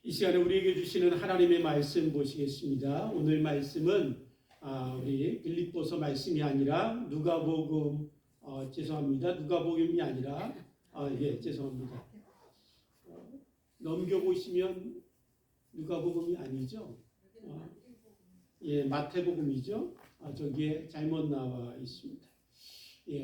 이 시간에 우리에게 주시는 하나님의 말씀 보시겠습니다. 오늘 말씀은 우리 빌립보서 말씀이 아니라 누가복음 죄송합니다. 누가복음이 아니라 죄송합니다. 넘겨보시면 누가복음이 아니죠. 마태복음이죠. 저기에 잘못 나와 있습니다.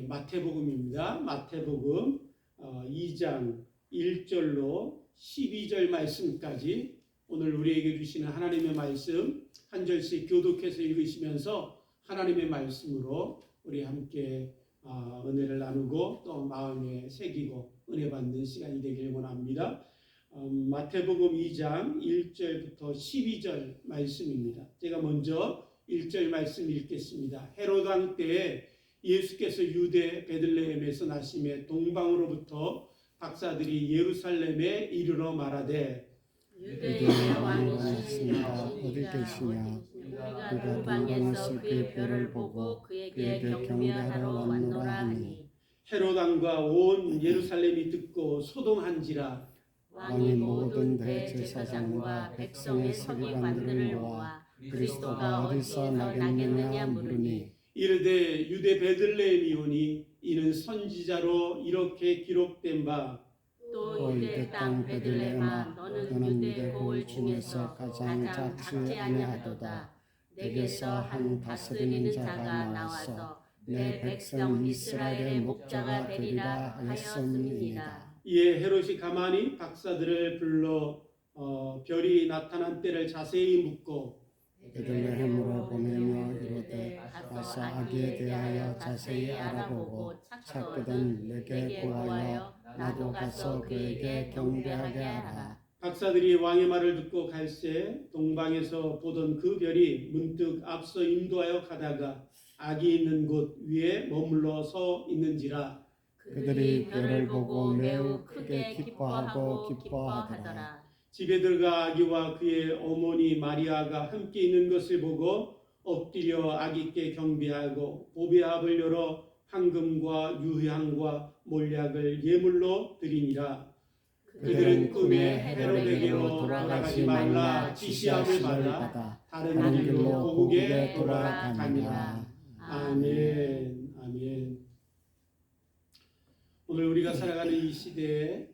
마태복음입니다. 마태복음 2장 1절로 12절 말씀까지 오늘 우리에게 주시는 하나님의 말씀 한 절씩 교독해서 읽으시면서 하나님의 말씀으로 우리 함께 은혜를 나누고 또 마음에 새기고 은혜 받는 시간이 되길 원합니다. 마태복음 2장 1절부터 12절 말씀입니다. 제가 먼저 1절 말씀 읽겠습니다. 헤롯 왕 때에 예수께서 유대 베들레헴에서 나심에 동방으로부터 박사들이 예루살렘에 이르러 말하되 유대의 왕이시니가 어디 계시냐? 우리가 동방에서 그의 뼈를 보고 그에게 경배하러 왔노라 하니 헤롯 왕과 온 예루살렘이 듣고 소동한지라. 왕이 모든 대제사장과 백성의 서기관들을 모아 그리스도가 어디서 나겠느냐 물으니 이르되 유대 베들레헴이오니 이는 선지자로 이렇게 기록된 바 또 유대 땅 베들레헴아 너는 유대 고을 중에서 가장 작지 아니하도다. 내게서 한 다스리는 자가 나와서 내 백성 이스라엘의 목자가 되리라 하였음이니라. 이에 헤롯이 가만히 박사들을 불러 별이 나타난 때를 자세히 묻고 베들레헴으로 보내며 이르되 가서 아기에 대하여 자세히 알아보고 찾거든 내게 구하여 나도 가서 그에게 경배하게 하라. 박사들이 왕의 말을 듣고 갈새 동방에서 보던 그 별이 문득 앞서 인도하여 가다가 아기 있는 곳 위에 머물러 서 있는지라. 그들이 별을 보고 매우 크게 기뻐하고 기뻐하더라. 집에 들어가 아기와 그의 어머니 마리아가 함께 있는 것을 보고 엎드려 아기께 경배하고 보배압을 열어 황금과 유향과 몰약을 예물로 드리니라. 그들은 꿈에 헤롯에게로 돌아가지 말라 지시함을 받아 다른 길로 고국에 돌아가니라. 아멘. 아멘. 오늘 우리가 살아가는 이 시대에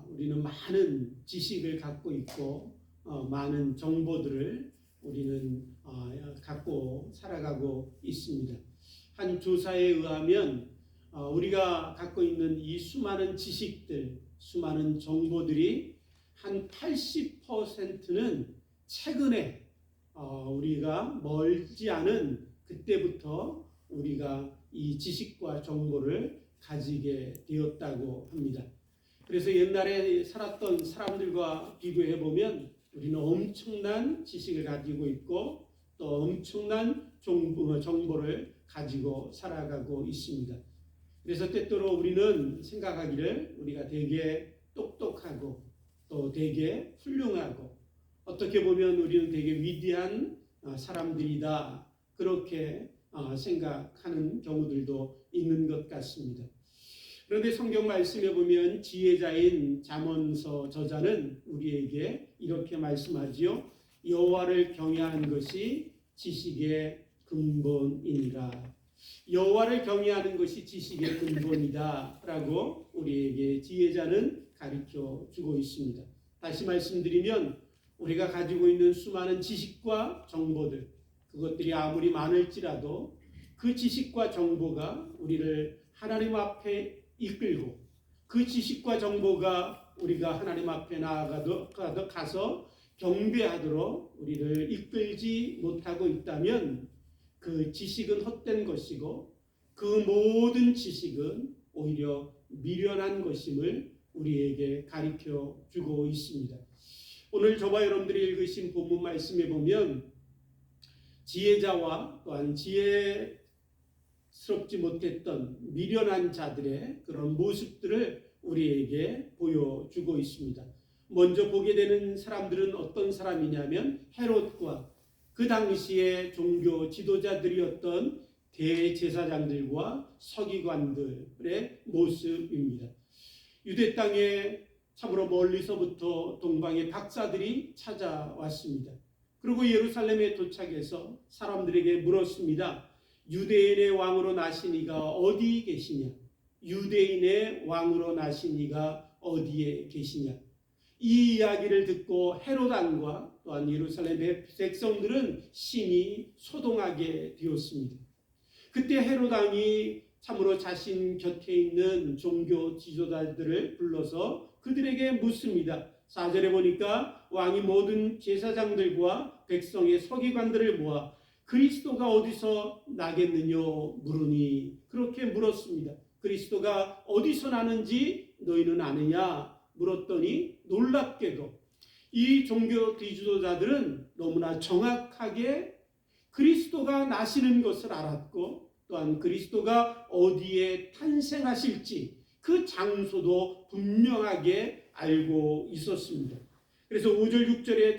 우리는 많은 지식을 갖고 있고 많은 정보들을 우리는 갖고 살아가고 있습니다. 한 조사에 의하면 우리가 갖고 있는 이 수많은 지식들, 수많은 정보들이 한 80%는 최근에 우리가 멀지 않은 그때부터 우리가 이 지식과 정보를 가지게 되었다고 합니다. 그래서 옛날에 살았던 사람들과 비교해 보면 우리는 엄청난 지식을 가지고 있고 또 엄청난 정보를 가지고 살아가고 있습니다. 그래서 때때로 우리는 생각하기를 우리가 되게 똑똑하고 또 되게 훌륭하고 어떻게 보면 우리는 되게 위대한 사람들이다 그렇게 생각하는 경우들도 있는 것 같습니다. 그런데 성경 말씀에 보면 지혜자인 잠언서 저자는 우리에게 이렇게 말씀하지요. 여호와를 경외하는 것이 지식의 근본이니라. 여호와를 경외하는 것이 지식의 근본이다 라고 우리에게 지혜자는 가르쳐 주고 있습니다. 다시 말씀드리면 우리가 가지고 있는 수많은 지식과 정보들 그것들이 아무리 많을지라도 그 지식과 정보가 우리를 하나님 앞에 이끌고 그 지식과 정보가 우리가 하나님 앞에 가서 경배하도록 우리를 이끌지 못하고 있다면 그 지식은 헛된 것이고 그 모든 지식은 오히려 미련한 것임을 우리에게 가르쳐 주고 있습니다. 오늘 저와 여러분들이 읽으신 본문 말씀에 보면 지혜자와 또한 지혜스럽지 못했던 미련한 자들의 그런 모습들을 우리에게 보여주고 있습니다. 먼저 보게 되는 사람들은 어떤 사람이냐면 헤롯과 그 당시의 종교 지도자들이었던 대제사장들과 서기관들의 모습입니다. 유대 땅에 참으로 멀리서부터 동방의 박사들이 찾아왔습니다. 그리고 예루살렘에 도착해서 사람들에게 물었습니다. 유대인의 왕으로 나신 이가 어디 계시냐? 유대인의 왕으로 나신 이가 어디에 계시냐? 이 이야기를 듣고 헤롯 왕과 또한 예루살렘의 백성들은 심히 소동하게 되었습니다. 그때 헤롯 왕이 참으로 자신 곁에 있는 종교 지도자들을 불러서 그들에게 묻습니다. 4절에 보니까 왕이 모든 제사장들과 백성의 서기관들을 모아 그리스도가 어디서 나겠느냐 물으니, 그렇게 물었습니다. 그리스도가 어디서 나는지 너희는 아느냐 물었더니 놀랍게도 이 종교 지도자들은 너무나 정확하게 그리스도가 나시는 것을 알았고, 또한 그리스도가 어디에 탄생하실지 그 장소도 분명하게 알고 있었습니다. 그래서 5절 6절에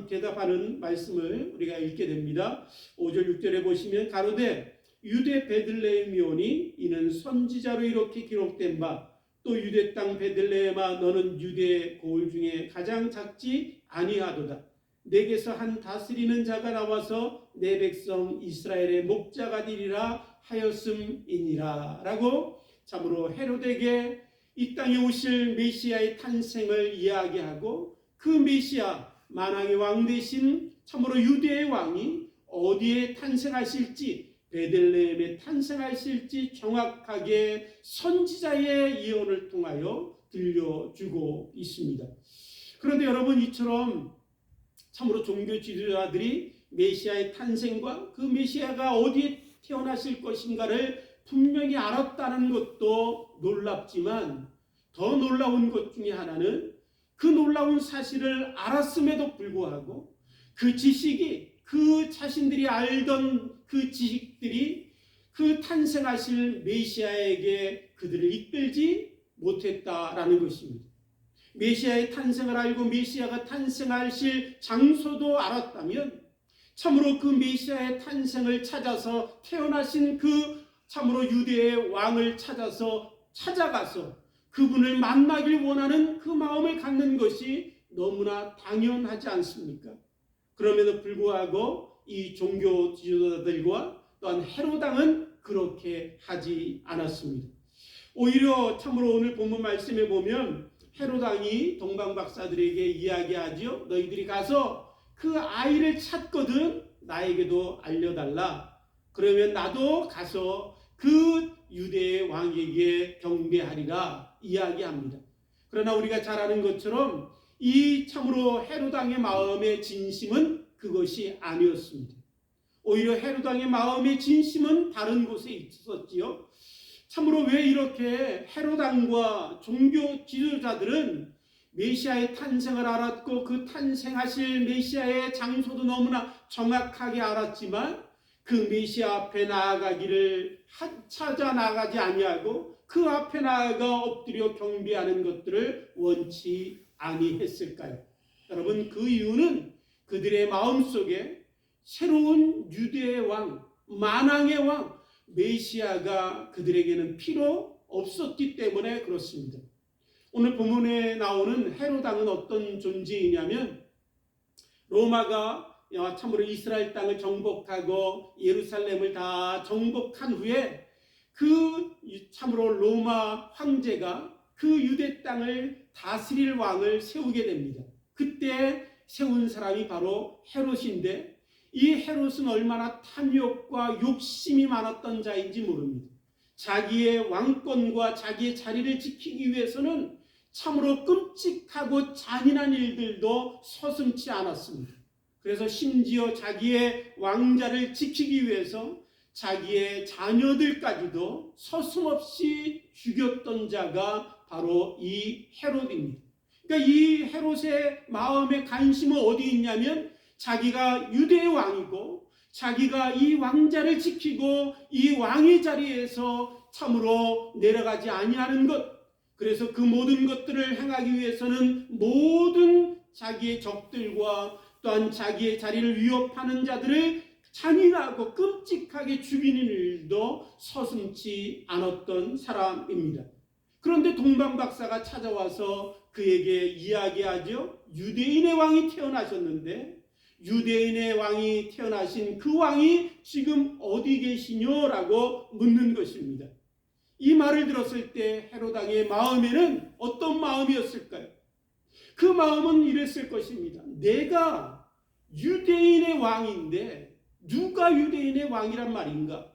대답하는 말씀을 우리가 읽게 됩니다. 5절 6절에 보시면 가로되 유대 베들레헴이오니 이는 선지자로 이렇게 기록된 바 또 유대 땅 베들레헴아 너는 유대 고을 중에 가장 작지 아니하도다. 내게서 한 다스리는 자가 나와서 내 백성 이스라엘의 목자가 되리라 하였음이니라. 라고 참으로 헤롯에게 이 땅에 오실 메시아의 탄생을 이야기하고, 그 메시아 만왕의 왕 대신 참으로 유대의 왕이 어디에 탄생하실지, 베들레헴에 탄생하실지 정확하게 선지자의 예언을 통하여 들려주고 있습니다. 그런데 여러분, 이처럼 참으로 종교 지도자들이 메시아의 탄생과 그 메시아가 어디에 태어나실 것인가를 분명히 알았다는 것도 놀랍지만, 더 놀라운 것 중에 하나는 그 놀라운 사실을 알았음에도 불구하고 그 지식이, 그 자신들이 알던 그 지식들이 그 탄생하실 메시아에게 그들을 이끌지 못했다라는 것입니다. 메시아의 탄생을 알고 메시아가 탄생하실 장소도 알았다면 참으로 그 메시아의 탄생을 찾아서 태어나신 그 참으로 유대의 왕을 찾아가서 그분을 만나길 원하는 그 마음을 갖는 것이 너무나 당연하지 않습니까? 그럼에도 불구하고 이 종교 지도자들과 또한 헤롯 왕은 그렇게 하지 않았습니다. 오히려 참으로 오늘 본문 말씀에 보면 헤롯 왕이 동방 박사들에게 이야기하지요. 너희들이 가서 그 아이를 찾거든 나에게도 알려달라. 그러면 나도 가서 그 유대의 왕에게 경배하리라 이야기합니다. 그러나 우리가 잘 아는 것처럼 이 참으로 헤롯 왕의 마음의 진심은 그것이 아니었습니다. 오히려 헤롯 왕의 마음의 진심은 다른 곳에 있었지요. 참으로 왜 이렇게 헤롯 왕과 종교 지도자들은 메시아의 탄생을 알았고 그 탄생하실 메시아의 장소도 너무나 정확하게 알았지만 그 메시아 앞에 나아가기를 찾아 나가지 아니하고 그 앞에 나아가 엎드려 경배하는 것들을 원치 아니했을까요? 여러분, 그 이유는 그들의 마음속에 새로운 유대의 왕, 만왕의 왕 메시아가 그들에게는 필요 없었기 때문에 그렇습니다. 오늘 본문에 나오는 헤롯 왕은 어떤 존재이냐면, 로마가 참으로 이스라엘 땅을 정복하고 예루살렘을 다 정복한 후에 그 참으로 로마 황제가 그 유대 땅을 다스릴 왕을 세우게 됩니다. 그때 세운 사람이 바로 헤롯인데, 이 헤롯은 얼마나 탐욕과 욕심이 많았던 자인지 모릅니다. 자기의 왕권과 자기의 자리를 지키기 위해서는 참으로 끔찍하고 잔인한 일들도 서슴지 않았습니다. 그래서 심지어 자기의 왕자를 지키기 위해서 자기의 자녀들까지도 서슴없이 죽였던 자가 바로 이 헤롯입니다. 그러니까 이 헤롯의 마음의 관심은 어디 있냐면, 자기가 유대의 왕이고 자기가 이 왕자를 지키고 이 왕의 자리에서 참으로 내려가지 아니하는 것, 그래서 그 모든 것들을 행하기 위해서는 모든 자기의 적들과 또한 자기의 자리를 위협하는 자들을 잔인하고 끔찍하게 죽이는 일도 서슴지 않았던 사람입니다. 그런데 동방 박사가 찾아와서 그에게 이야기하죠. 유대인의 왕이 태어나셨는데 유대인의 왕이 태어나신 그 왕이 지금 어디 계시뇨라고 묻는 것입니다. 이 말을 들었을 때 헤롯 왕의 마음에는 어떤 마음이었을까요? 그 마음은 이랬을 것입니다. 내가 유대인의 왕인데 누가 유대인의 왕이란 말인가?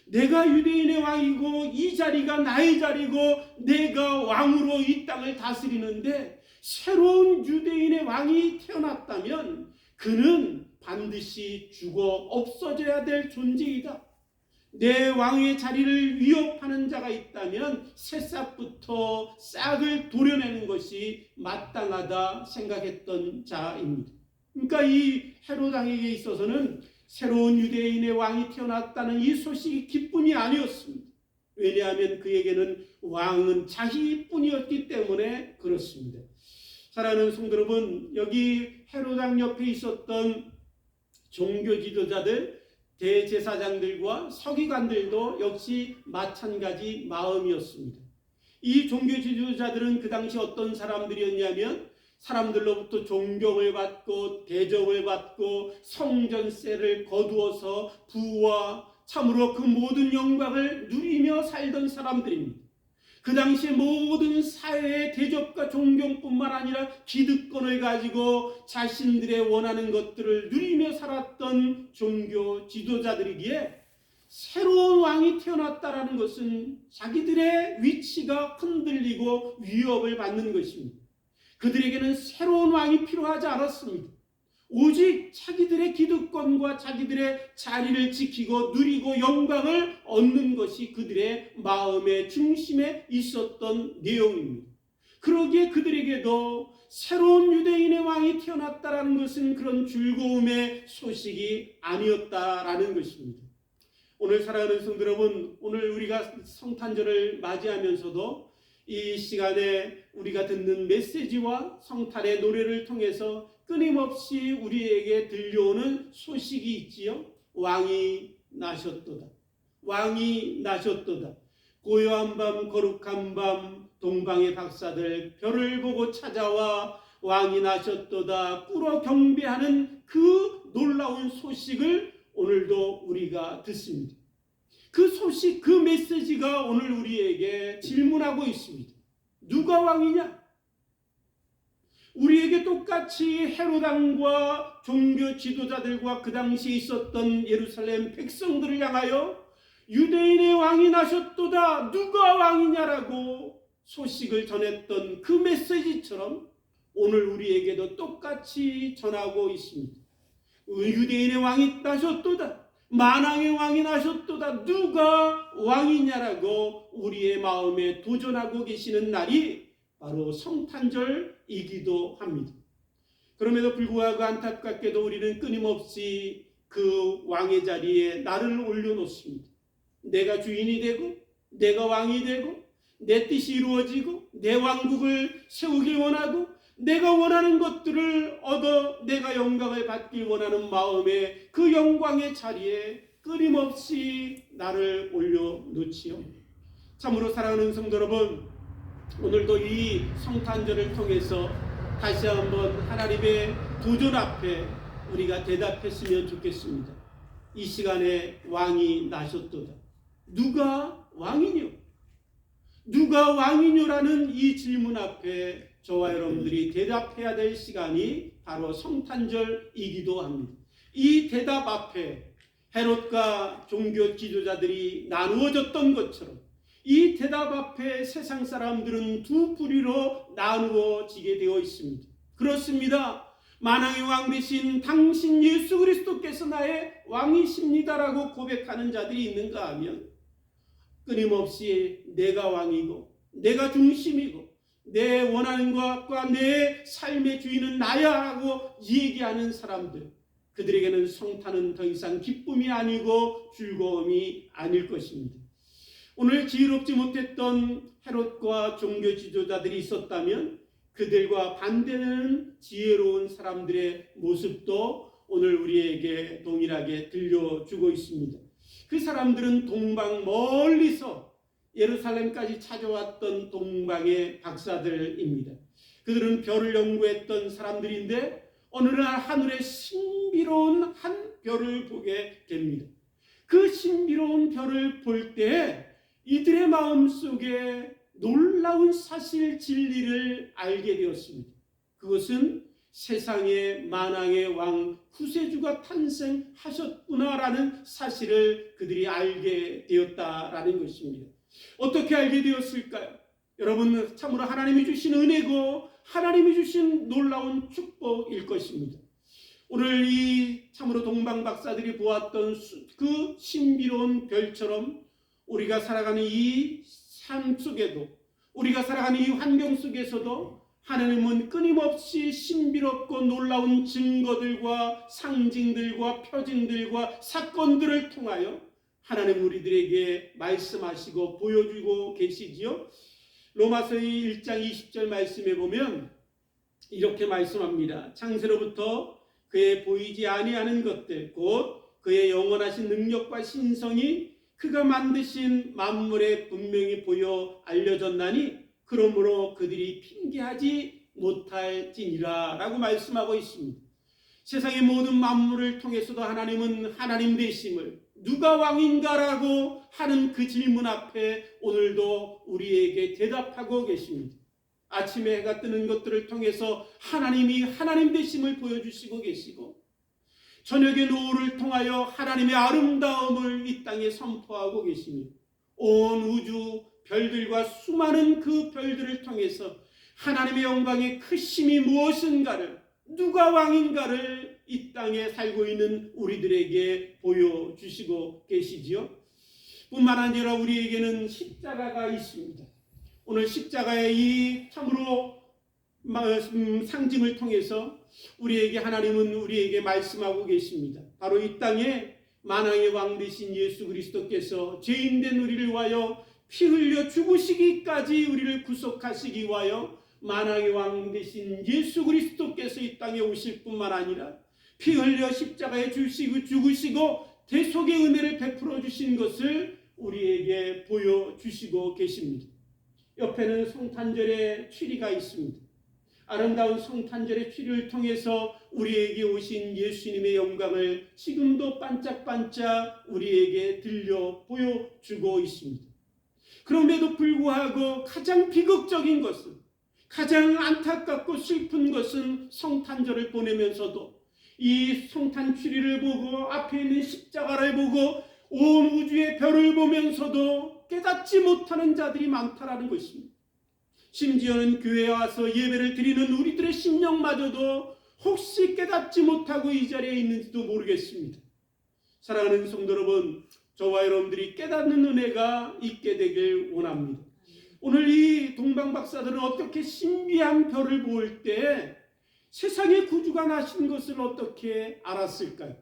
내가 유대인의 왕이고 이 자리가 나의 자리고 내가 왕으로 이 땅을 다스리는데 새로운 유대인의 왕이 태어났다면 그는 반드시 죽어 없어져야 될 존재이다. 내 왕의 자리를 위협하는 자가 있다면 새싹부터 싹을 도려내는 것이 마땅하다 생각했던 자입니다. 그러니까 이 헤롯 왕에게 있어서는 새로운 유대인의 왕이 태어났다는 이 소식이 기쁨이 아니었습니다. 왜냐하면 그에게는 왕은 자기뿐이었기 때문에 그렇습니다. 사랑하는 성도 여러분, 여기 헤롯 왕 옆에 있었던 종교 지도자들, 대제사장들과 서기관들도 역시 마찬가지 마음이었습니다. 이 종교 지도자들은 그 당시 어떤 사람들이었냐면 사람들로부터 존경을 받고 대접을 받고 성전세를 거두어서 부와 참으로 그 모든 영광을 누리며 살던 사람들입니다. 그 당시 모든 사회의 대접과 존경뿐만 아니라 기득권을 가지고 자신들의 원하는 것들을 누리며 살았던 종교 지도자들이기에 새로운 왕이 태어났다라는 것은 자기들의 위치가 흔들리고 위협을 받는 것입니다. 그들에게는 새로운 왕이 필요하지 않았습니다. 오직 자기들의 기득권과 자기들의 자리를 지키고 누리고 영광을 얻는 것이 그들의 마음의 중심에 있었던 내용입니다. 그러기에 그들에게도 새로운 유대인의 왕이 태어났다라는 것은 그런 즐거움의 소식이 아니었다라는 것입니다. 오늘 사랑하는 성도 여러분, 오늘 우리가 성탄절을 맞이하면서도 이 시간에 우리가 듣는 메시지와 성탄의 노래를 통해서 끊임없이 우리에게 들려오는 소식이 있지요. 왕이 나셨도다. 왕이 나셨도다. 고요한 밤 거룩한 밤 동방의 박사들 별을 보고 찾아와 왕이 나셨도다 꿇어 경배하는 그 놀라운 소식을 오늘도 우리가 듣습니다. 그 소식, 그 메시지가 오늘 우리에게 질문하고 있습니다. 누가 왕이냐? 우리에게 똑같이 헤롯 왕과 종교 지도자들과 그 당시에 있었던 예루살렘 백성들을 향하여 유대인의 왕이 나셨도다, 누가 왕이냐라고 소식을 전했던 그 메시지처럼 오늘 우리에게도 똑같이 전하고 있습니다. 유대인의 왕이 나셨도다, 만왕의 왕이 나셨도다, 누가 왕이냐라고 우리의 마음에 도전하고 계시는 날이 바로 성탄절이기도 합니다. 그럼에도 불구하고 안타깝게도 우리는 끊임없이 그 왕의 자리에 나를 올려놓습니다. 내가 주인이 되고 내가 왕이 되고 내 뜻이 이루어지고 내 왕국을 세우길 원하고 내가 원하는 것들을 얻어 내가 영광을 받길 원하는 마음에 그 영광의 자리에 끊임없이 나를 올려놓지요. 참으로 사랑하는 성도 여러분, 오늘도 이 성탄절을 통해서 다시 한번 하나님의 도전 앞에 우리가 대답했으면 좋겠습니다. 이 시간에 왕이 나셨도다. 누가 왕이뇨? 누가 왕이뇨라는 이 질문 앞에 저와 여러분들이 대답해야 될 시간이 바로 성탄절이기도 합니다. 이 대답 앞에 헤롯과 종교 지도자들이 나누어졌던 것처럼 이 대답 앞에 세상 사람들은 두 부류로 나누어지게 되어 있습니다. 그렇습니다. 만왕의 왕 되신 당신 예수 그리스도께서 나의 왕이십니다라고 고백하는 자들이 있는가 하면 끊임없이 내가 왕이고 내가 중심이고 내 원하는 것과 내 삶의 주인은 나야 하고 얘기하는 사람들, 그들에게는 성탄은 더 이상 기쁨이 아니고 즐거움이 아닐 것입니다. 오늘 지혜롭지 못했던 헤롯과 종교 지도자들이 있었다면 그들과 반대는 지혜로운 사람들의 모습도 오늘 우리에게 동일하게 들려주고 있습니다. 그 사람들은 동방 멀리서 예루살렘까지 찾아왔던 동방의 박사들입니다. 그들은 별을 연구했던 사람들인데 어느 날 하늘에 신비로운 한 별을 보게 됩니다. 그 신비로운 별을 볼 때 이들의 마음속에 놀라운 사실 진리를 알게 되었습니다. 그것은 세상의 만왕의 왕 구세주가 탄생하셨구나라는 사실을 그들이 알게 되었다라는 것입니다. 어떻게 알게 되었을까요? 여러분, 참으로 하나님이 주신 은혜고 하나님이 주신 놀라운 축복일 것입니다. 오늘 이 참으로 동방 박사들이 보았던 그 신비로운 별처럼 우리가 살아가는 이 삶 속에도, 우리가 살아가는 이 환경 속에서도 하나님은 끊임없이 신비롭고 놀라운 증거들과 상징들과 표징들과 사건들을 통하여 하나님 우리들에게 말씀하시고 보여주고 계시지요. 로마서 1장 20절 말씀에 보면 이렇게 말씀합니다. 창세로부터 그의 보이지 아니하는 것들 곧 그의 영원하신 능력과 신성이 그가 만드신 만물에 분명히 보여 알려졌나니 그러므로 그들이 핑계하지 못할지니라 라고 말씀하고 있습니다. 세상의 모든 만물을 통해서도 하나님은 하나님 되심을, 누가 왕인가라고 하는 그 질문 앞에 오늘도 우리에게 대답하고 계십니다. 아침에 해가 뜨는 것들을 통해서 하나님이 하나님 되심을 보여주시고 계시고, 저녁의 노을을 통하여 하나님의 아름다움을 이 땅에 선포하고 계십니다. 온 우주 별들과 수많은 그 별들을 통해서 하나님의 영광의 크심이 무엇인가를, 누가 왕인가를 이 땅에 살고 있는 우리들에게 보여주시고 계시지요. 뿐만 아니라 우리에게는 십자가가 있습니다. 오늘 십자가의 이 참으로 상징을 통해서 하나님은 우리에게 말씀하고 계십니다. 바로 이 땅에 만왕의 왕 되신 예수 그리스도께서 죄인된 우리를 위하여 피 흘려 죽으시기까지 우리를 구속하시기 위하여 만왕의 왕 되신 예수 그리스도께서 이 땅에 오실 뿐만 아니라 피 흘려 십자가에 죽으시고 대속의 은혜를 베풀어 주신 것을 우리에게 보여주시고 계십니다. 옆에는 성탄절의 추리가 있습니다. 아름다운 성탄절의 추리를 통해서 우리에게 오신 예수님의 영광을 지금도 반짝반짝 우리에게 들려 보여주고 있습니다. 그럼에도 불구하고 가장 비극적인 것은, 가장 안타깝고 슬픈 것은 성탄절을 보내면서도 이 성탄 추리를 보고 앞에 있는 십자가를 보고 온 우주의 별을 보면서도 깨닫지 못하는 자들이 많다라는 것입니다. 심지어는 교회에 와서 예배를 드리는 우리들의 심령마저도 혹시 깨닫지 못하고 이 자리에 있는지도 모르겠습니다. 사랑하는 성도 여러분, 저와 여러분들이 깨닫는 은혜가 있게 되길 원합니다. 오늘 이 동방 박사들은 어떻게 신비한 별을 볼 때 세상의 구주가 나신 것을 어떻게 알았을까요?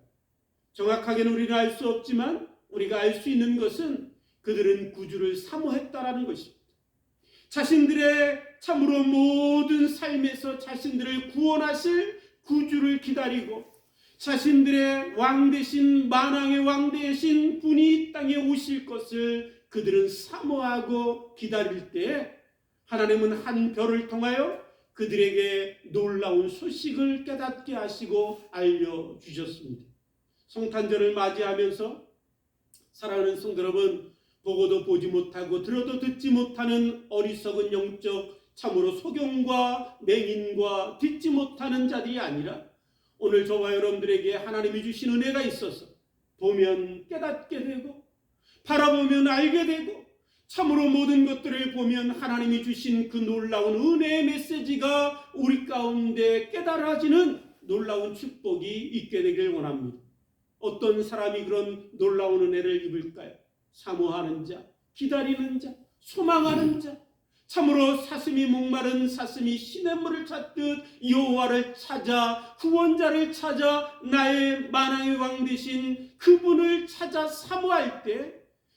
정확하게는 우리는 알 수 없지만 우리가 알 수 있는 것은 그들은 구주를 사모했다라는 것입니다. 자신들의 참으로 모든 삶에서 자신들을 구원하실 구주를 기다리고 자신들의 왕 되신 만왕의 왕 되신 분이 이 땅에 오실 것을 그들은 사모하고 기다릴 때 하나님은 한 별을 통하여 그들에게 놀라운 소식을 깨닫게 하시고 알려주셨습니다. 성탄절을 맞이하면서 사랑하는 성도 여러분, 보고도 보지 못하고 들어도 듣지 못하는 어리석은 영적 참으로 소경과 맹인과 듣지 못하는 자들이 아니라 오늘 저와 여러분들에게 하나님이 주신 은혜가 있어서 보면 깨닫게 되고 바라보면 알게 되고 참으로 모든 것들을 보면 하나님이 주신 그 놀라운 은혜의 메시지가 우리 가운데 깨달아지는 놀라운 축복이 있게 되길 원합니다. 어떤 사람이 그런 놀라운 은혜를 입을까요? 사모하는 자, 기다리는 자, 소망하는 자, 참으로 사슴이 목마른 사슴이 시냇물을 찾듯 여호와를 찾아 구원자를 찾아 나의 만왕의 왕 되신 그분을 찾아 사모할 때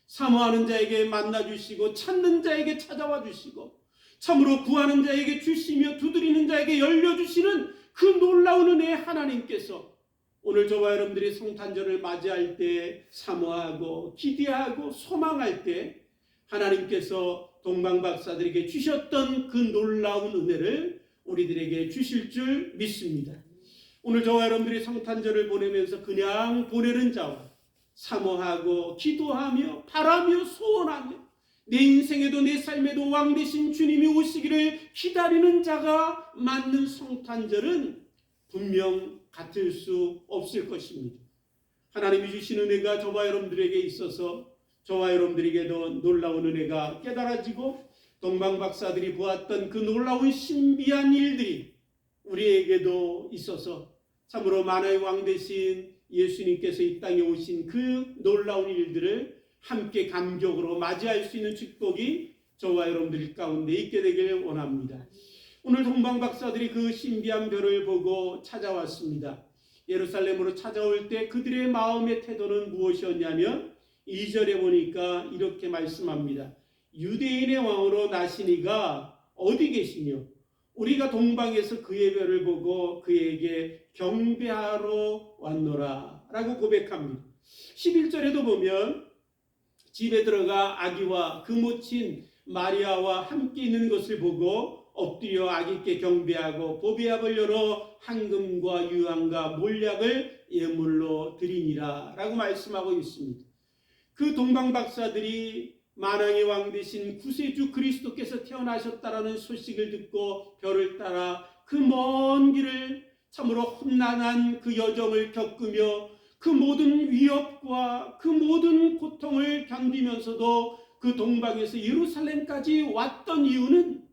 사모하는 자에게 만나주시고 찾는 자에게 찾아와 주시고 참으로 구하는 자에게 주시며 두드리는 자에게 열려주시는 그 놀라운 은혜의 하나님께서 오늘 저와 여러분들이 성탄절을 맞이할 때 사모하고 기대하고 소망할 때 하나님께서 동방박사들에게 주셨던 그 놀라운 은혜를 우리들에게 주실 줄 믿습니다. 오늘 저와 여러분들이 성탄절을 보내면서 그냥 보내는 자와 사모하고 기도하며 바라며 소원하며 내 인생에도 내 삶에도 왕 되신 주님이 오시기를 기다리는 자가 맞는 성탄절은 분명 같을 수 없을 것입니다. 하나님이 주신 은혜가 저와 여러분들에게 있어서 저와 여러분들에게도 놀라운 은혜가 깨달아지고 동방박사들이 보았던 그 놀라운 신비한 일들이 우리에게도 있어서 참으로 만화의 왕 되신 예수님께서 이 땅에 오신 그 놀라운 일들을 함께 감격으로 맞이할 수 있는 축복이 저와 여러분들 가운데 있게 되길 원합니다. 오늘 동방박사들이 그 신비한 별을 보고 찾아왔습니다. 예루살렘으로 찾아올 때 그들의 마음의 태도는 무엇이었냐면 2절에 보니까 이렇게 말씀합니다. 유대인의 왕으로 나시니가 어디 계시뇨? 우리가 동방에서 그의 별을 보고 그에게 경배하러 왔노라 라고 고백합니다. 11절에도 보면 집에 들어가 아기와 그 모친 마리아와 함께 있는 것을 보고 엎드려 아기께 경배하고 보배압을 열어 황금과 유황과 몰약을 예물로 드리니라 라고 말씀하고 있습니다. 그 동방박사들이 만왕의 왕 되신 구세주 그리스도께서 태어나셨다라는 소식을 듣고 별을 따라 그 먼 길을 참으로 험난한 그 여정을 겪으며 그 모든 위협과 그 모든 고통을 견디면서도 그 동방에서 예루살렘까지 왔던 이유는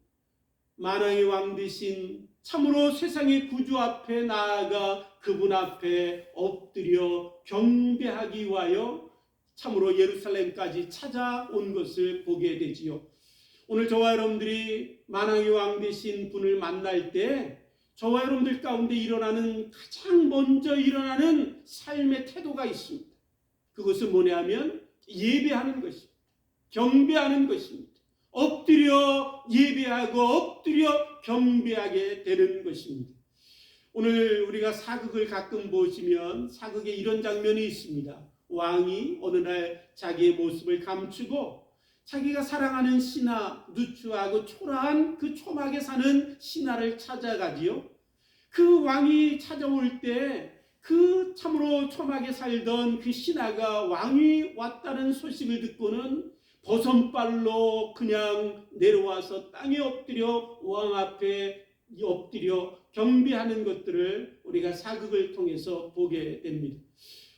만왕의 왕 되신 참으로 세상의 구주 앞에 나아가 그분 앞에 엎드려 경배하기 위하여 참으로 예루살렘까지 찾아온 것을 보게 되지요. 오늘 저와 여러분들이 만왕의 왕 되신 분을 만날 때 저와 여러분들 가운데 가장 먼저 일어나는 삶의 태도가 있습니다. 그것은 뭐냐면 예배하는 것입니다. 경배하는 것입니다. 엎드려 예배하고 엎드려 경배하게 되는 것입니다. 오늘 우리가 사극을 가끔 보시면 사극에 이런 장면이 있습니다. 왕이 어느 날 자기의 모습을 감추고 자기가 사랑하는 신하, 누추하고 초라한 그 초막에 사는 신하를 찾아가지요. 그 왕이 찾아올 때 그 참으로 초막에 살던 그 신하가 왕이 왔다는 소식을 듣고는 버선발로 그냥 내려와서 땅에 엎드려 왕 앞에 엎드려 경배하는 것들을 우리가 사극을 통해서 보게 됩니다.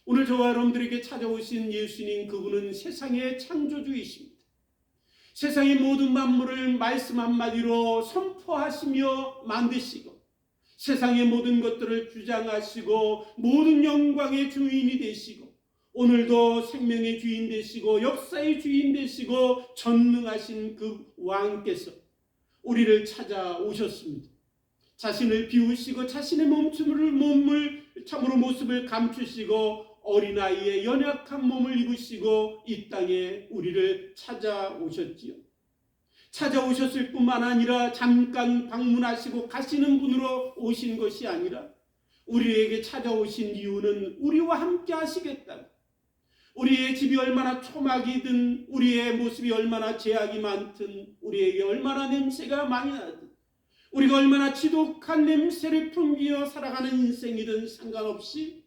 오늘 저와 여러분들에게 찾아오신 예수님, 그분은 세상의 창조주이십니다. 세상의 모든 만물을 말씀 한마디로 선포하시며 만드시고 세상의 모든 것들을 주장하시고 모든 영광의 주인이 되시고 오늘도 생명의 주인 되시고 역사의 주인 되시고 전능하신 그 왕께서 우리를 찾아오셨습니다. 자신을 비우시고 자신의 몸을 참으로 모습을 감추시고 어린아이의 연약한 몸을 입으시고 이 땅에 우리를 찾아오셨지요. 찾아오셨을 뿐만 아니라 잠깐 방문하시고 가시는 분으로 오신 것이 아니라 우리에게 찾아오신 이유는 우리와 함께 하시겠다. 우리의 집이 얼마나 초막이든 우리의 모습이 얼마나 제약이 많든 우리에게 얼마나 냄새가 많이 나든 우리가 얼마나 지독한 냄새를 풍기며 살아가는 인생이든 상관없이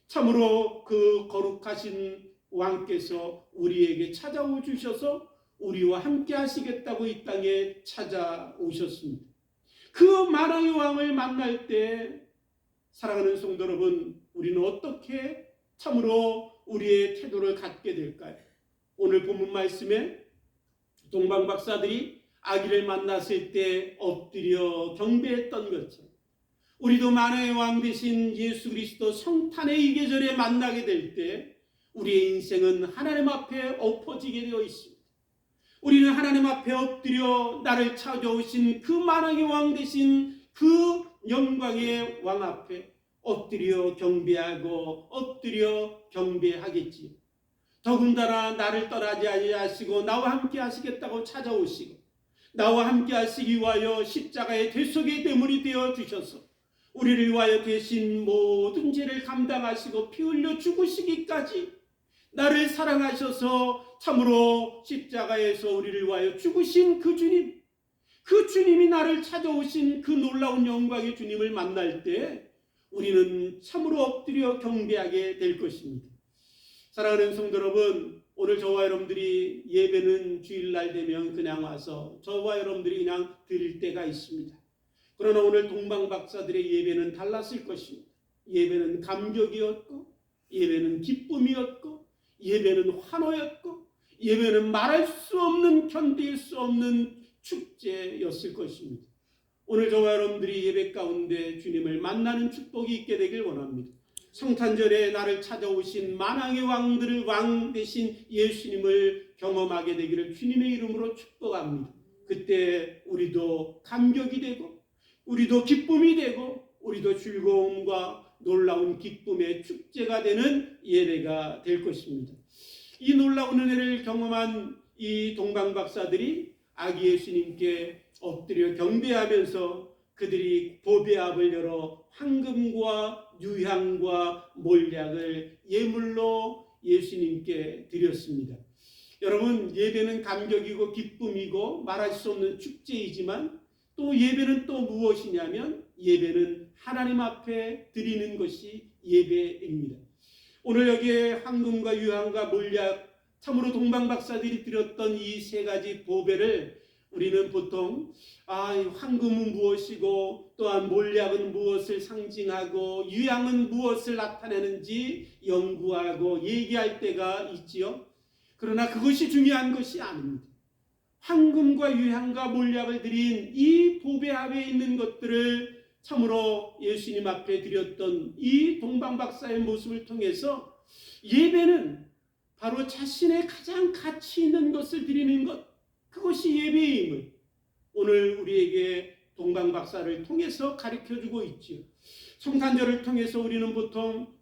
참으로 그 거룩하신 왕께서 우리에게 찾아오셔서 우리와 함께 하시겠다고 이 땅에 찾아오셨습니다. 그 만왕의 왕을 만날 때 사랑하는 성도 여러분, 우리는 어떻게 참으로 우리의 태도를 갖게 될까요? 오늘 본문 말씀에 동방박사들이 아기를 만났을 때 엎드려 경배했던 것처럼 우리도 만왕의 왕 되신 예수 그리스도 성탄의 이 계절에 만나게 될 때 우리의 인생은 하나님 앞에 엎어지게 되어 있습니다. 우리는 하나님 앞에 엎드려 나를 찾아오신 그 만왕의 왕 되신 그 영광의 왕 앞에 엎드려 경배하고 엎드려 경배하겠지요. 더군다나 나를 떠나지 아니하시고 나와 함께 하시겠다고 찾아오시고 나와 함께 하시기 위하여 십자가의 대속의 대물이 되어 주셔서 우리를 위하여 대신 모든 죄를 감당하시고 피 흘려 죽으시기까지 나를 사랑하셔서 참으로 십자가에서 우리를 위하여 죽으신 그 주님, 그 주님이 나를 찾아오신 그 놀라운 영광의 주님을 만날 때 우리는 참으로 엎드려 경배하게 될 것입니다. 사랑하는 성도 여러분, 오늘 저와 여러분들이 예배는 주일날 되면 그냥 와서 저와 여러분들이 그냥 드릴 때가 있습니다. 그러나 오늘 동방박사들의 예배는 달랐을 것입니다. 예배는 감격이었고, 예배는 기쁨이었고, 예배는 환호였고, 예배는 말할 수 없는, 견딜 수 없는 축제였을 것입니다. 오늘 저와 여러분들이 예배 가운데 주님을 만나는 축복이 있게 되길 원합니다. 성탄절에 나를 찾아오신 만왕의 왕들을 왕 되신 예수님을 경험하게 되기를 주님의 이름으로 축복합니다. 그때 우리도 감격이 되고, 우리도 기쁨이 되고, 우리도 즐거움과 놀라운 기쁨의 축제가 되는 예배가 될 것입니다. 이 놀라운 은혜를 경험한 이 동방박사들이 아기 예수님께 엎드려 경배하면서 그들이 보배압을 열어 황금과 유향과 몰약을 예물로 예수님께 드렸습니다. 여러분, 예배는 감격이고 기쁨이고 말할 수 없는 축제이지만 또 예배는 또 무엇이냐면 예배는 하나님 앞에 드리는 것이 예배입니다. 오늘 여기에 황금과 유향과 몰약, 참으로 동방박사들이 드렸던 이 세 가지 보배를 우리는 보통 황금은 무엇이고 또한 몰약은 무엇을 상징하고 유향은 무엇을 나타내는지 연구하고 얘기할 때가 있지요. 그러나 그것이 중요한 것이 아닙니다. 황금과 유향과 몰약을 드린 이 보배 앞에 있는 것들을 참으로 예수님 앞에 드렸던 이 동방박사의 모습을 통해서 예배는 바로 자신의 가장 가치 있는 것을 드리는 것, 그것이 예배임을 오늘 우리에게 동방박사를 통해서 가르쳐주고 있지요. 성탄절을 통해서 우리는 보통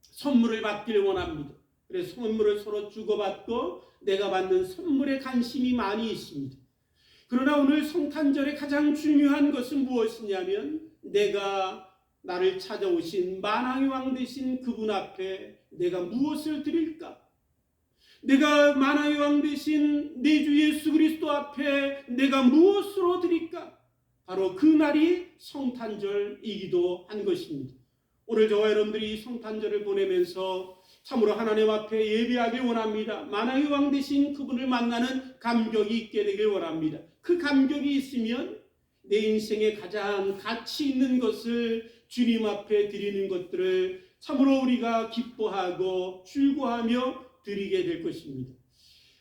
선물을 받기를 원합니다. 그래서 선물을 서로 주고받고 내가 받는 선물에 관심이 많이 있습니다. 그러나 오늘 성탄절의 가장 중요한 것은 무엇이냐면 내가 나를 찾아오신 만왕의 왕 되신 그분 앞에 내가 무엇을 드릴까? 내가 만왕의 왕 되신 내 주 예수 그리스도 앞에 내가 무엇으로 드릴까? 바로 그 날이 성탄절이기도 한 것입니다. 오늘 저와 여러분들이 이 성탄절을 보내면서 참으로 하나님 앞에 예배하길 원합니다. 만왕의 왕 되신 그분을 만나는 감격이 있게 되길 원합니다. 그 감격이 있으면 내 인생에 가장 가치 있는 것을 주님 앞에 드리는 것들을 참으로 우리가 기뻐하고 즐거워하며 드리게 될 것입니다.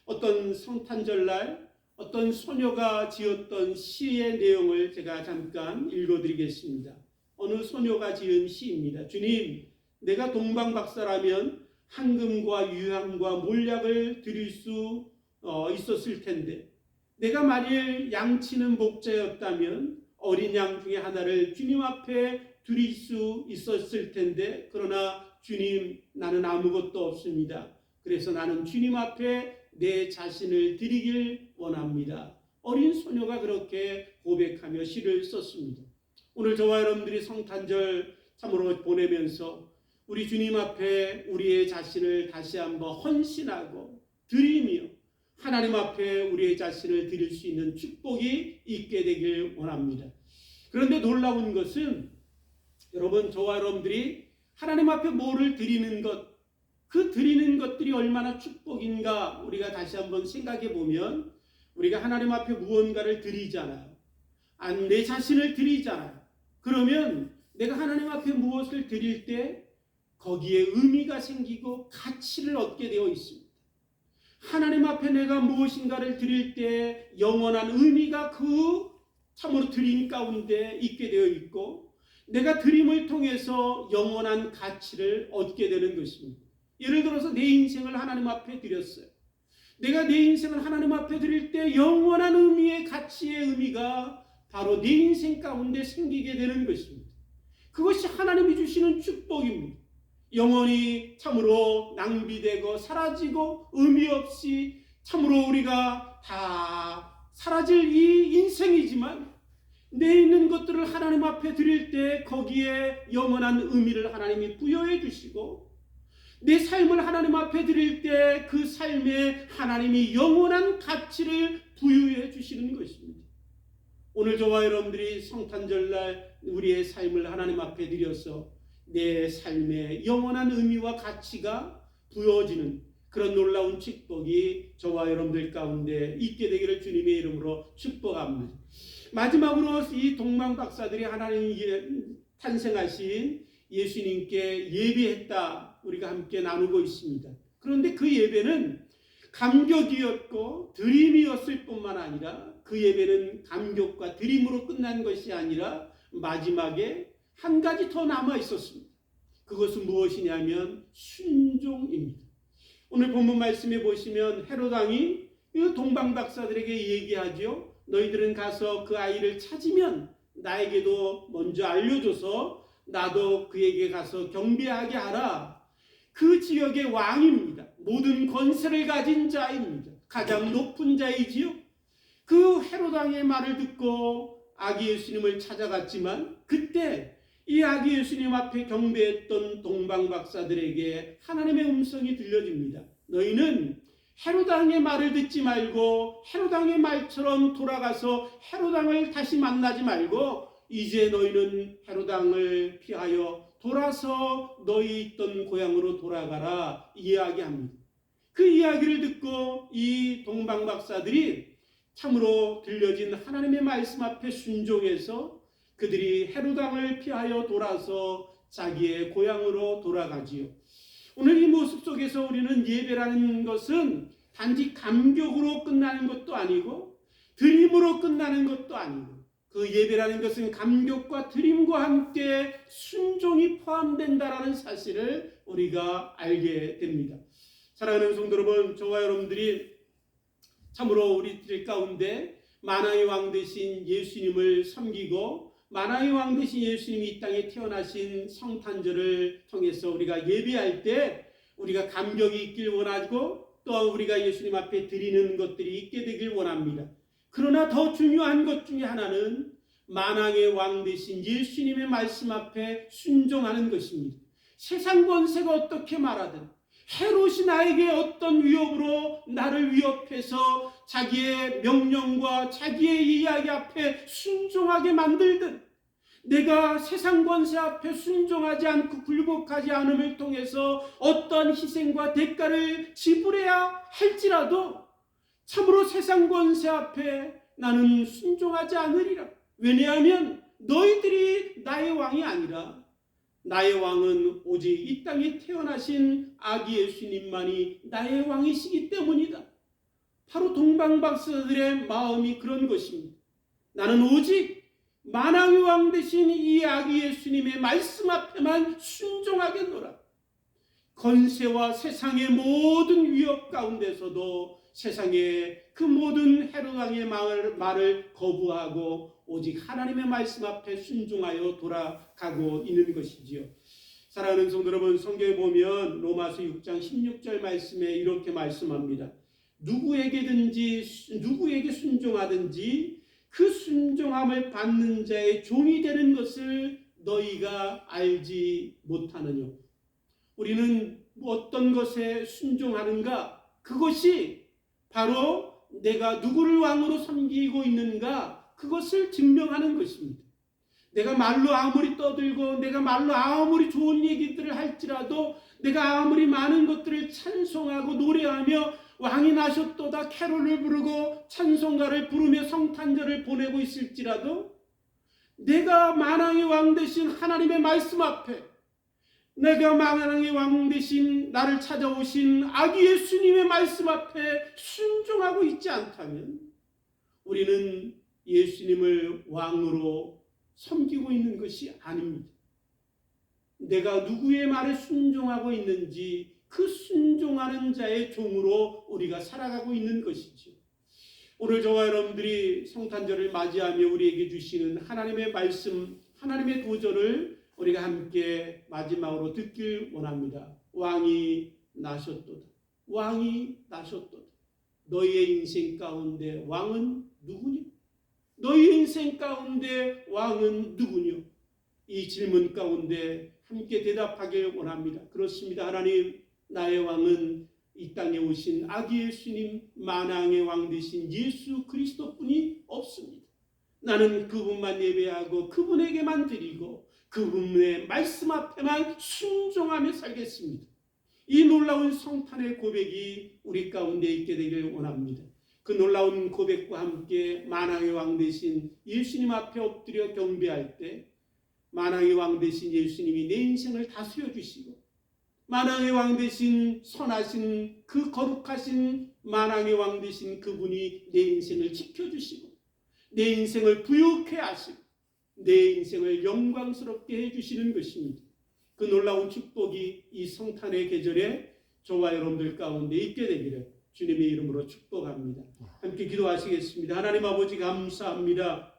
어떤 성탄절날 어떤 소녀가 지었던 시의 내용을 제가 잠깐 읽어드리겠습니다. 어느 소녀가 지은 시입니다. 주님, 내가 동방박사라면 황금과 유향과 몰약을 드릴 수 있었을 텐데 내가 만일 양치는 목자였다면 어린 양 중에 하나를 주님 앞에 드릴 수 있었을 텐데 그러나 주님, 나는 아무것도 없습니다. 그래서 나는 주님 앞에 내 자신을 드리길 원합니다. 어린 소녀가 그렇게 고백하며 시를 썼습니다. 오늘 저와 여러분들이 성탄절 참으로 보내면서 우리 주님 앞에 우리의 자신을 다시 한번 헌신하고 드리며 하나님 앞에 우리의 자신을 드릴 수 있는 축복이 있게 되길 원합니다. 그런데 놀라운 것은 여러분, 저와 여러분들이 하나님 앞에 뭐를 드리는 것, 그 드리는 것들이 얼마나 축복인가 우리가 다시 한번 생각해 보면 우리가 하나님 앞에 무언가를 드리잖아요. 내 자신을 드리잖아요. 그러면 내가 하나님 앞에 무엇을 드릴 때 거기에 의미가 생기고 가치를 얻게 되어 있습니다. 하나님 앞에 내가 무엇인가를 드릴 때 영원한 의미가 그 참으로 드림 가운데 있게 되어 있고 내가 드림을 통해서 영원한 가치를 얻게 되는 것입니다. 예를 들어서 내 인생을 하나님 앞에 드렸어요. 내가 내 인생을 하나님 앞에 드릴 때 영원한 의미의 가치의 의미가 바로 내 인생 가운데 생기게 되는 것입니다. 그것이 하나님이 주시는 축복입니다. 영원히 참으로 낭비되고 사라지고 의미 없이 참으로 우리가 다 사라질 이 인생이지만 내 있는 것들을 하나님 앞에 드릴 때 거기에 영원한 의미를 하나님이 부여해 주시고 내 삶을 하나님 앞에 드릴 때 그 삶에 하나님이 영원한 가치를 부여해 주시는 것입니다. 오늘 저와 여러분들이 성탄절날 우리의 삶을 하나님 앞에 드려서 내 삶에 영원한 의미와 가치가 부여지는 그런 놀라운 축복이 저와 여러분들 가운데 있게 되기를 주님의 이름으로 축복합니다. 마지막으로 이 동방박사들이 하나님 탄생하신 예수님께 예배했다 우리가 함께 나누고 있습니다. 그런데 그 예배는 감격이었고 드림이었을 뿐만 아니라 그 예배는 감격과 드림으로 끝난 것이 아니라 마지막에 한 가지 더 남아 있었습니다. 그것은 무엇이냐면 순종입니다. 오늘 본문 말씀에 보시면 헤롯 왕이 동방박사들에게 얘기하죠. 너희들은 가서 그 아이를 찾으면 나에게도 먼저 알려줘서 나도 그에게 가서 경배하게 하라. 그 지역의 왕입니다. 모든 권세를 가진 자입니다. 가장 높은 자이지요. 그 헤롯 왕의 말을 듣고 아기 예수님을 찾아갔지만 그때 이 아기 예수님 앞에 경배했던 동방박사들에게 하나님의 음성이 들려집니다. 너희는 헤롯 왕의 말을 듣지 말고 헤롯 왕의 말처럼 돌아가서 헤롯 왕을 다시 만나지 말고 이제 너희는 헤롯 왕을 피하여 돌아서 너희 있던 고향으로 돌아가라 이야기합니다. 그 이야기를 듣고 이 동방박사들이 참으로 들려진 하나님의 말씀 앞에 순종해서 그들이 헤롯 왕을 피하여 돌아서 자기의 고향으로 돌아가지요. 오늘 이 모습 속에서 우리는 예배라는 것은 단지 감격으로 끝나는 것도 아니고 드림으로 끝나는 것도 아니고 그 예배라는 것은 감격과 드림과 함께 순종이 포함된다라는 사실을 우리가 알게 됩니다. 사랑하는 성도 여러분, 저와 여러분들이 참으로 우리들 가운데 만왕의 왕 되신 예수님을 섬기고 만왕의 왕 되신 예수님이 이 땅에 태어나신 성탄절을 통해서 우리가 예배할 때 우리가 감격이 있길 원하고 또 우리가 예수님 앞에 드리는 것들이 있게 되길 원합니다. 그러나 더 중요한 것 중에 하나는 만왕의 왕 되신 예수님의 말씀 앞에 순종하는 것입니다. 세상 권세가 어떻게 말하든 헤롯이 나에게 어떤 위협으로 나를 위협해서 자기의 명령과 자기의 이야기 앞에 순종하게 만들든 내가 세상 권세 앞에 순종하지 않고 굴복하지 않음을 통해서 어떤 희생과 대가를 지불해야 할지라도 참으로 세상 권세 앞에 나는 순종하지 않으리라. 왜냐하면 너희들이 나의 왕이 아니라 나의 왕은 오직 이 땅에 태어나신 아기 예수님만이 나의 왕이시기 때문이다. 바로 동방박사들의 마음이 그런 것입니다. 나는 오직 만왕의 왕 되신 이 아기 예수님의 말씀 앞에만 순종하겠노라. 권세와 세상의 모든 위협 가운데서도 세상의 그 모든 헤롯 왕의 말을 거부하고 오직 하나님의 말씀 앞에 순종하여 돌아가고 있는 것이지요. 사랑하는 성도 여러분, 성경에 보면 로마서 6장 16절 말씀에 이렇게 말씀합니다. 누구에게 순종하든지 그 순종함을 받는 자의 종이 되는 것을 너희가 알지 못하느냐. 우리는 어떤 것에 순종하는가? 그것이 바로 내가 누구를 왕으로 섬기고 있는가? 그것을 증명하는 것입니다. 내가 말로 아무리 떠들고 내가 말로 아무리 좋은 얘기들을 할지라도 내가 아무리 많은 것들을 찬송하고 노래하며 왕이 나셨도다 캐롤을 부르고 찬송가를 부르며 성탄절을 보내고 있을지라도 내가 만왕의 왕 되신 하나님의 말씀 앞에 내가 만왕의 왕 되신 나를 찾아오신 아기 예수님의 말씀 앞에 순종하고 있지 않다면 우리는 예수님을 왕으로 섬기고 있는 것이 아닙니다. 내가 누구의 말에 순종하고 있는지 그 순종하는 자의 종으로 우리가 살아가고 있는 것이죠. 오늘 저와 여러분들이 성탄절을 맞이하며 우리에게 주시는 하나님의 말씀, 하나님의 도전을 우리가 함께 마지막으로 듣길 원합니다. 왕이 나셨도다. 왕이 나셨도다. 너희의 인생 가운데 왕은 누구냐? 너희 인생 가운데 왕은 누구냐? 이 질문 가운데 함께 대답하길 원합니다. 그렇습니다. 하나님, 나의 왕은 이 땅에 오신 아기 예수님 만왕의 왕 되신 예수 그리스도뿐이 없습니다. 나는 그분만 예배하고 그분에게만 드리고 그분의 말씀 앞에만 순종하며 살겠습니다. 이 놀라운 성탄의 고백이 우리 가운데 있게 되기를 원합니다. 그 놀라운 고백과 함께 만왕의 왕 되신 예수님 앞에 엎드려 경배할 때 만왕의 왕 되신 예수님이 내 인생을 다스려 주시고 만왕의 왕 되신 선하신 그 거룩하신 만왕의 왕 되신 그분이 내 인생을 지켜주시고 내 인생을 부유케 하시고 내 인생을 영광스럽게 해주시는 것입니다. 그 놀라운 축복이 이 성탄의 계절에 저와 여러분들 가운데 있게 되기를 주님의 이름으로 축복합니다. 함께 기도하시겠습니다. 하나님 아버지 감사합니다.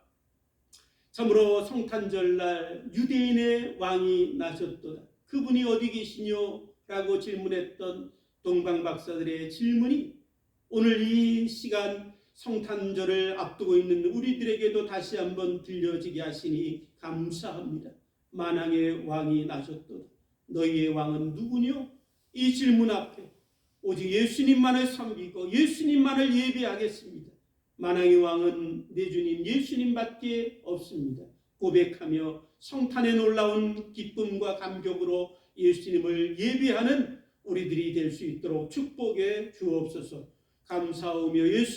참으로 성탄절날 유대인의 왕이 나셨도다. 그분이 어디 계시뇨? 라고 질문했던 동방박사들의 질문이 오늘 이 시간 성탄절을 앞두고 있는 우리들에게도 다시 한번 들려지게 하시니 감사합니다. 만왕의 왕이 나셨도다. 너희의 왕은 누구뇨? 이 질문 앞에 오직 예수님만을 섬기고 예수님만을 예배하겠습니다. 만왕의 왕은 내 주님 예수님밖에 없습니다. 고백하며 성탄의 놀라운 기쁨과 감격으로 예수님을 예배하는 우리들이 될 수 있도록 축복해 주옵소서. 감사하며 예수